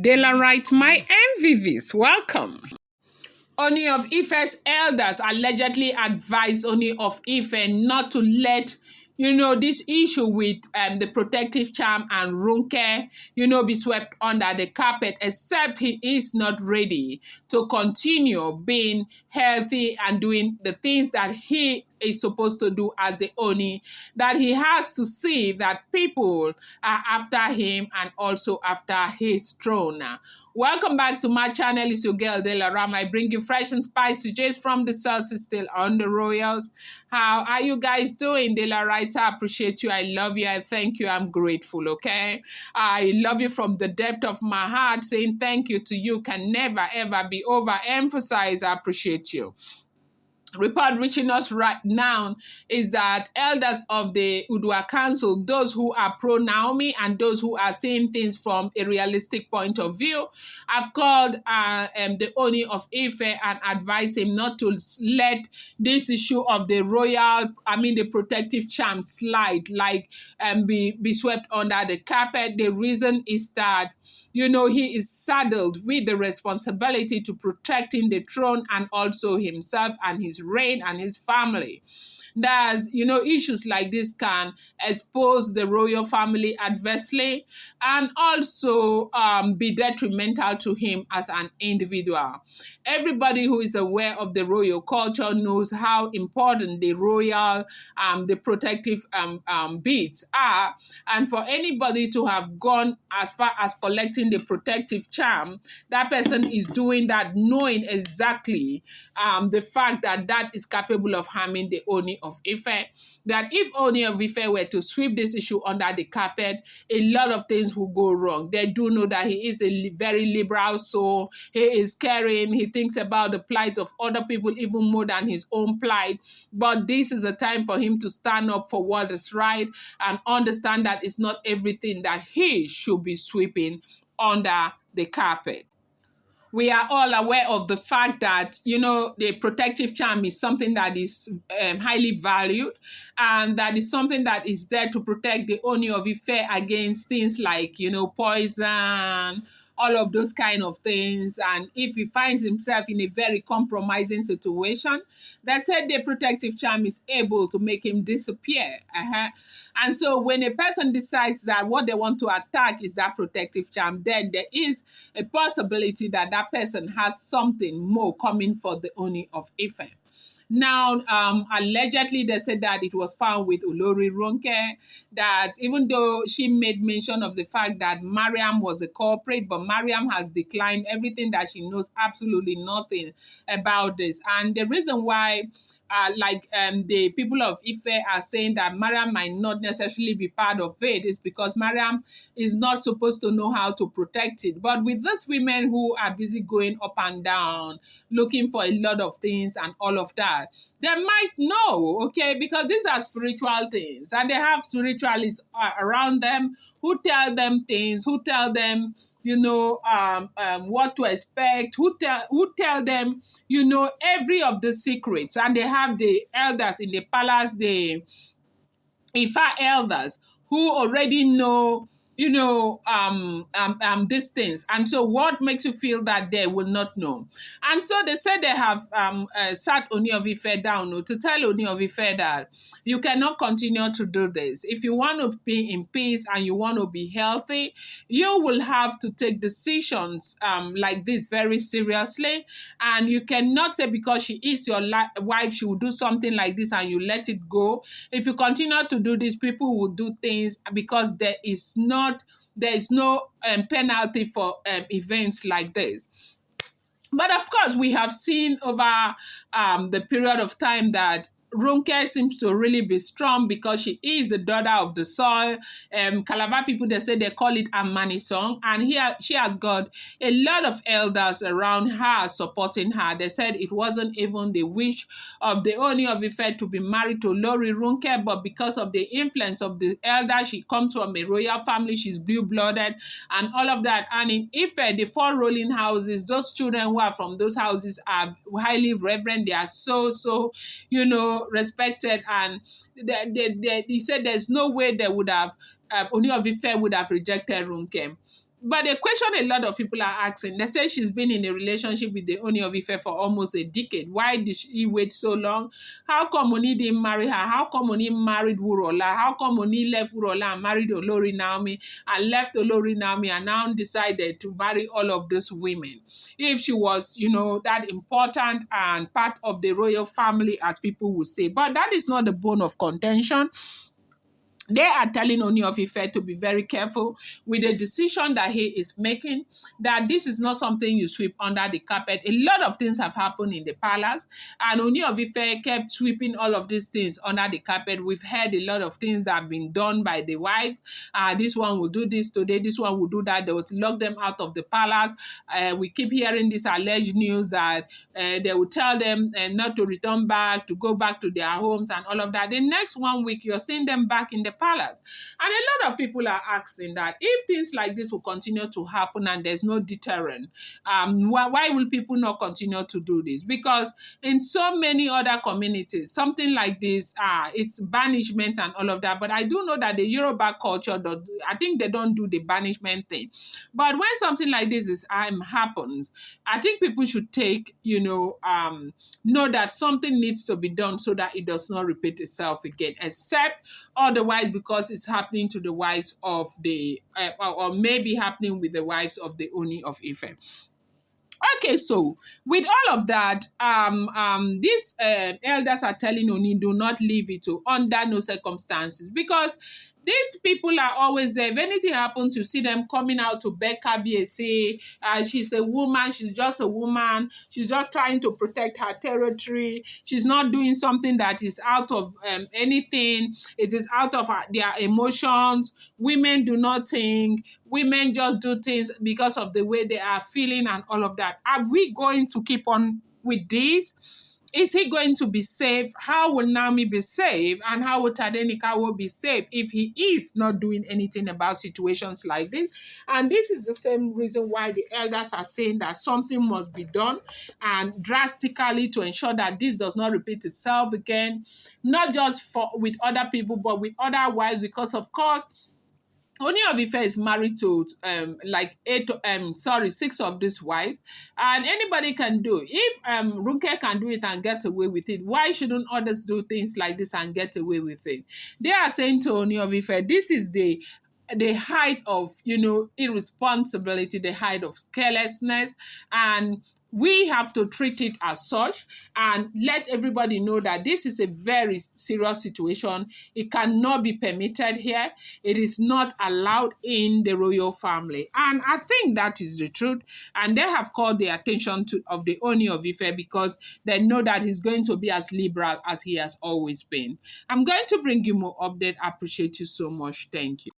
Daylight, my MVVs, welcome. Ooni of Ife's elders allegedly advised Ooni of Ife not to let, this issue with the protective charm and Ronke, be swept under the carpet, except he is not ready to continue being healthy and doing the things that he is supposed to do as the Oni, that he has to see that people are after him and also after his throne. Welcome back to my channel. It's your girl Delaram. I bring you fresh and spicy just from the cells still on the royals. How are you guys doing? Delarai, I appreciate you. I love you. I thank you. I'm grateful. Okay. I love you from the depth of my heart. Saying thank you to you can never ever be overemphasized. I appreciate you. Report reaching us right now is that elders of the Udua Council, those who are pro Naomi and those who are seeing things from a realistic point of view, have called the Ooni of Ife and advised him not to let this issue of the the protective charm slide, be swept under the carpet. The reason is that he is saddled with the responsibility to protecting the throne and also himself and his reign and his family. That, issues like this can expose the royal family adversely and also be detrimental to him as an individual. Everybody who is aware of the royal culture knows how important the royal, the protective beads are. And for anybody to have gone as far as collecting the protective charm, that person is doing that knowing exactly the fact that that is capable of harming the Ooni of Ife. That if Ooni of Ife were to sweep this issue under the carpet, a lot of things will go wrong. They do know that he is a very liberal soul. He is caring. He thinks about the plight of other people even more than his own plight. But this is a time for him to stand up for what is right and understand that it's not everything that he should be sweeping under the carpet. We are all aware of the fact that, the protective charm is something that is highly valued, and that is something that is there to protect the Ooni of Ife against things like, poison, all of those kind of things. And if he finds himself in a very compromising situation, they said the protective charm is able to make him disappear. And so when a person decides that what they want to attack is that protective charm, then there is a possibility that that person has something more coming for the Ooni of Ife. Now, allegedly, they said that it was found with Olori Ronke, that even though she made mention of the fact that Mariam was a culprit, but Mariam has declined everything, that she knows absolutely nothing about this. And the reason why the people of Ife are saying that Mariam might not necessarily be part of it is because Mariam is not supposed to know how to protect it. But with these women who are busy going up and down, looking for a lot of things and all of that, they might know, okay, because these are spiritual things and they have spiritualists around them who tell them things, who tell them what to expect, who tell them, every of the secrets. And they have the elders in the palace, the Ifa elders, who already know, these things. And so what makes you feel that they will not know? And so they said they have sat Ooni of Ife down to tell Ooni of Ife that you cannot continue to do this. If you want to be in peace and you want to be healthy, you will have to take decisions like this very seriously. And you cannot say because she is your wife, she will do something like this and you let it go. If you continue to do this, people will do things because there is no penalty for events like this. But of course, we have seen over the period of time that Ronke seems to really be strong because she is the daughter of the soil. Calabar people, they say they call it a money song. And here she has got a lot of elders around her supporting her. They said it wasn't even the wish of the Ooni of Ife to be married to Olori Ronke, but because of the influence of the elder, she comes from a royal family, she's blue-blooded and all of that. And in Ife, the four rolling houses, those children who are from those houses are highly reverent. They are so, respected, and he said there's no way they would have Ooni of Ife would have rejected Ronke. But the question a lot of people are asking, they say she's been in a relationship with the Ooni of Ife for almost a decade. Why did she wait so long? How come Ooni didn't marry her? How come Ooni married Wurola? How come Ooni left Wurola and married Olori Naomi and left Olori Naomi and now decided to marry all of those women? If she was, that important and part of the royal family, as people would say. But that is not the bone of contention. They are telling Oni of Ife to be very careful with the decision that he is making, that this is not something you sweep under the carpet. A lot of things have happened in the palace, and Oni of Ife kept sweeping all of these things under the carpet. We've heard a lot of things that have been done by the wives. This one will do this today, this one will do that. They will lock them out of the palace. We keep hearing this alleged news that they will tell them not to return back, to go back to their homes and all of that. The next 1 week, you're seeing them back in the palace. And a lot of people are asking that if things like this will continue to happen and there's no deterrent, why will people not continue to do this? Because in so many other communities, something like this, it's banishment and all of that. But I do know that the Yoruba culture, I think they don't do the banishment thing. But when something like this happens, I think people should take, know that something needs to be done so that it does not repeat itself again, except otherwise because it's happening to the wives of the, or maybe happening with the wives of the Ooni of Ife. Okay, so with all of that, these elders are telling Oni, do not leave it to under no circumstances, because these people are always there. If anything happens, you see them coming out to beg Kabie, say she's a woman, she's just a woman, she's just trying to protect her territory, she's not doing something that is out of anything, it is out of their emotions. Women do not think, women just do things because of the way they are feeling and all of that. Are we going to keep on with this? Is he going to be safe? How will Naomi be safe? And how will Tadenika be safe if he is not doing anything about situations like this? And this is the same reason why the elders are saying that something must be done, and drastically, to ensure that this does not repeat itself again, not just with other people, but with other wives, because of course, Ooni of Ife is married to six of these wives, and anybody can do. If Ronke can do it and get away with it, why shouldn't others do things like this and get away with it? They are saying to Ooni of Ife, this is the height of irresponsibility, the height of carelessness, and we have to treat it as such and let everybody know that this is a very serious situation. It cannot be permitted here. It is not allowed in the royal family. And I think that is the truth. And they have called the attention of the Ooni of Ife, because they know that he's going to be as liberal as he has always been. I'm going to bring you more update. I appreciate you so much. Thank you.